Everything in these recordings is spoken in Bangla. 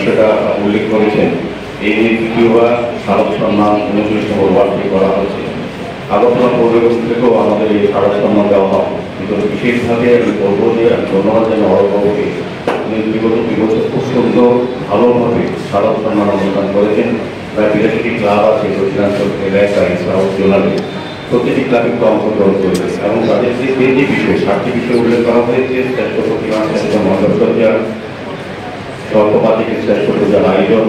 বিষয়টা উল্লেখ করেছেন, এই নিয়ে দ্বিতীয়বার শারদ সম্মান 29তম ওয়ার্ডটি করা হচ্ছে। আগরতলা পৌরগণ থেকেও আমাদের এই শারদ সম্মান দেওয়া হয়, কিন্তু বিশেষভাবে আমি বলবো যে আমি ধন্যবাদ জানাই অরবাবুকে, উনি বিগত 2 বছর খুব সুন্দর ভালোভাবে শারদ সম্মান অনুষ্ঠান করেছেন। প্রায় 82টি ক্লাব আছে দক্ষিণাঞ্চল এলাকায় সাউথ জোনালে, প্রতিটি ক্লাবে অংশগ্রহণ করেছে এবং তাদের যে 3টি বিষয় 7টি বিষয় উল্লেখ করা হয়েছে: শ্রেষ্ঠ প্রতিমা, শ্রেষ্ঠ মণ্ডপসজ্জা, স্বল্পপাতিকে শ্রেষ্ঠ পূজার আয়োজন,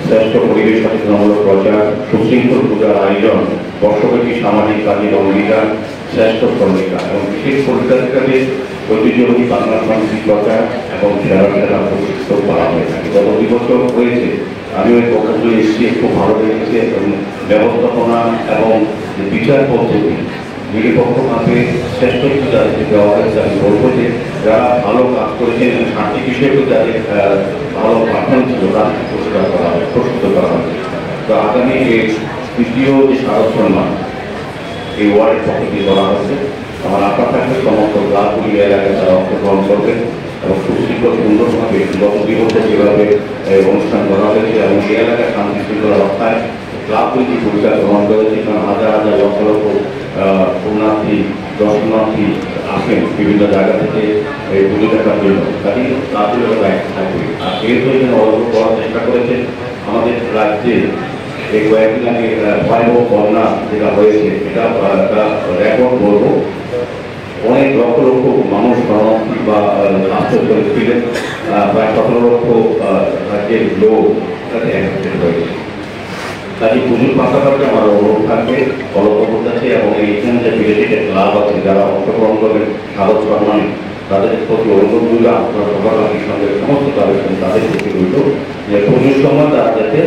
শ্রেষ্ঠ পরিবেশ সচেতনমূলক প্রচার, সুশৃঙ্খল পূজার আয়োজন, বর্ষব্যাপী সামাজিক কাজের অঙ্গীকার, শ্রেষ্ঠ শ্রমিকা এবং বিশেষ পরীক্ষার্থীদের ঐতিহ্যবাহী বাংলা সংস্কৃতি প্রচার এবং সেরা সেরা প্রতিষ্ঠিত করা হয়ে থাকে। গত 2 বছর হয়েছে আমি ওই পক্ষগুলি এসেছি, খুব ভালো লেগেছে এবং ব্যবস্থাপনা এবং বিচার পদ্ধতি নিরপেক্ষভাবে শ্রেষ্ঠ যাদেরকে দেওয়া হয়েছে। আমি বলবো যে যারা ভালো কাজ করেছেন এবং 7টি বিষয়কে যাদের ভালো পাঠানো ছিল তাদেরকে প্রস্তুত করা হবে। তো আগামী এই তৃতীয় যে শারদ সম্মান এই ওয়ার্ডের পক্ষ দিয়ে করা হচ্ছে, আমার আশা থাকবে সমস্ত ক্লাবগুলি এলাকায় তারা অংশগ্রহণ করবে এবং সুশৃঙ্খল সুন্দরভাবে গত 2 বছর যেভাবে অনুষ্ঠান করা হয়েছে এবং এই এলাকায় শান্তি শৃঙ্খলা রক্ষায় ক্লাবগুলি ভূমিকা গ্রহণ করেছে। কারণ হাজার হাজার লক্ষ লক্ষ পুণ্যার্থী দর্শনার্থী আসেন বিভিন্ন জায়গা থেকে এই পুজো দেখার জন্য, কাজে ক্লাবগুলো দায়িত্ব থাকবে। আর এর জন্য অবগত করার চেষ্টা করেছে আমাদের রাজ্যে এই কয়েকদিন আগে ভয়াবহ বন্যা যেটা হয়েছে, এটা একটা রেকর্ড বলবো। অনেক লক্ষ লক্ষ মানুষ শরণার্থী বা আশ্রয় করেছিলেন, প্রায় 17 লক্ষ রাজ্যের লোক তাতে অ্যাফেক্টেড হয়েছে। কাজে পুজোর পাশাপাশি আমার অনুরোধ থাকবে কলকাতার কাছে এবং এইখানে যে বিদেশিতে ক্লাব আছে যারা অংশগ্রহণ করবেন শারদ সম্মানে, তাদের প্রতি অনুরোধ রইল, আপনারা সভাপতির সঙ্গে সমস্ত তাদের প্রতি রইল যে পুজোর সময় তারা যাতে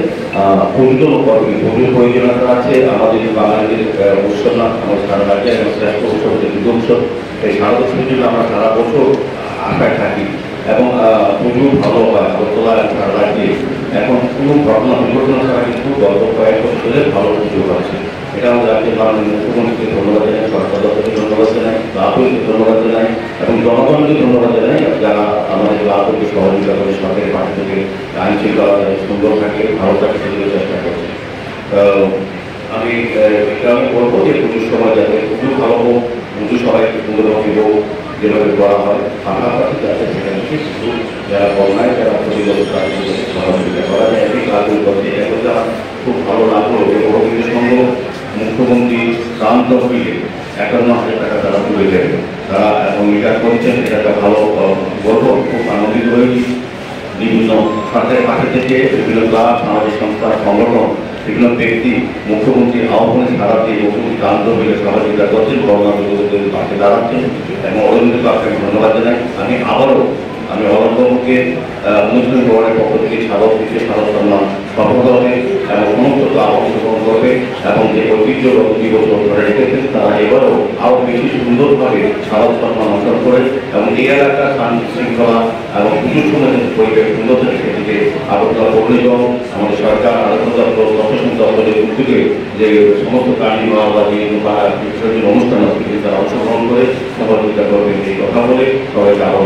পুজো করবে। পুজোর প্রয়োজনীয়তা আছে আমাদের বাঙালিদের উৎসব না, আমাদের সারা রাজ্যে এবং শ্রেষ্ঠ উৎসব হচ্ছে দুর্গোৎসব। এই শারদ উৎসবের জন্য আমরা সারা বছর আশায় থাকি এবং পুজো ভালো হয় আগরতলা এবং সারা রাজ্যে। এখন কোনো ঘটনা দুর্ঘটনা ছাড়া কিন্তু গত কয়েক বছরে ভালো পুজো হচ্ছে। এটা আমাদের রাজ্যের মাননীয় মুখ্যমন্ত্রীকে ধন্যবাদ জানাই, সরকার দপ্তরকে ধন্যবাদ জানাই, ক্লাবগুলিকে ধন্যবাদ জানাই এবং জনগণকে ধন্যবাদ জানাই যারা আমাদের ক্লাবগুলিকে সহযোগিতা করে সরকারের পাশ থেকে আইন শৃঙ্খলা সুন্দর থাকে ভালো থাকে সেদিকে চেষ্টা করছে। আমি বলবো যে পুজোর সময় যাতে পুজো ভালো হোক, পুজো সবাইকে সুন্দরভাবে হোক যেভাবে করা হয়, পাশাপাশি যাতে সেখানে শুধু যারা বন্যায় যারা প্রতিরোধ সহযোগিতা করা যায় একই কাজগুলো করছে। এখন যারা খুব ভালো লাগলো যে প্রকৃতি সংঘ মুখ্যমন্ত্রী ত্রাণ তহবিলে 51,000 টাকা তারা তুলে দেবে, তারা অঙ্গীকার করছেন। এটা একটা ভালো বলবো, খুব আনন্দিত হয়েছি। বিভিন্ন সরকারের পাশে থেকে বিভিন্ন ক্লাব, সামাজিক সংস্থা, সংগঠন, বিভিন্ন ব্যক্তি মুখ্যমন্ত্রীর আহ্বানে সারা দিয়ে মুখ্যমন্ত্রী ত্রাণ তহবিলে সহযোগিতা করছেন, করোনা বিরোধীদের পাশে দাঁড়াচ্ছেন এবং অরবিন্দকে আপনাকে ধন্যবাদ জানাই। আমি অরবিন্দকে 19 ওয়ার্ডের পক্ষ থেকে শারদ সম্মান সফল হবে এবং সমস্ত ক্লাব অংশগ্রহণ করবে এবং যে ঐতিহ্যগত 2 বছর ধরে রেখেছেন তারা এবারও আরও বেশি সুন্দরভাবে শারদ সম্মান অর্জন করে এবং এই এলাকার শান্তি শৃঙ্খলা এবং পুজোর সময় পরিবেশ সুন্দর থাকে সেদিকে আগরতলা পৌর নিগম, আমাদের সরকার, আগরতলা প্রশাসন দপ্তরের উদ্যোগে যে সমস্ত কার্নিভাল বা যে বিসর্জন অনুষ্ঠান আছে তারা অংশগ্রহণ করে সহযোগিতা করবেন এই কথা বলে সবাইকে আরও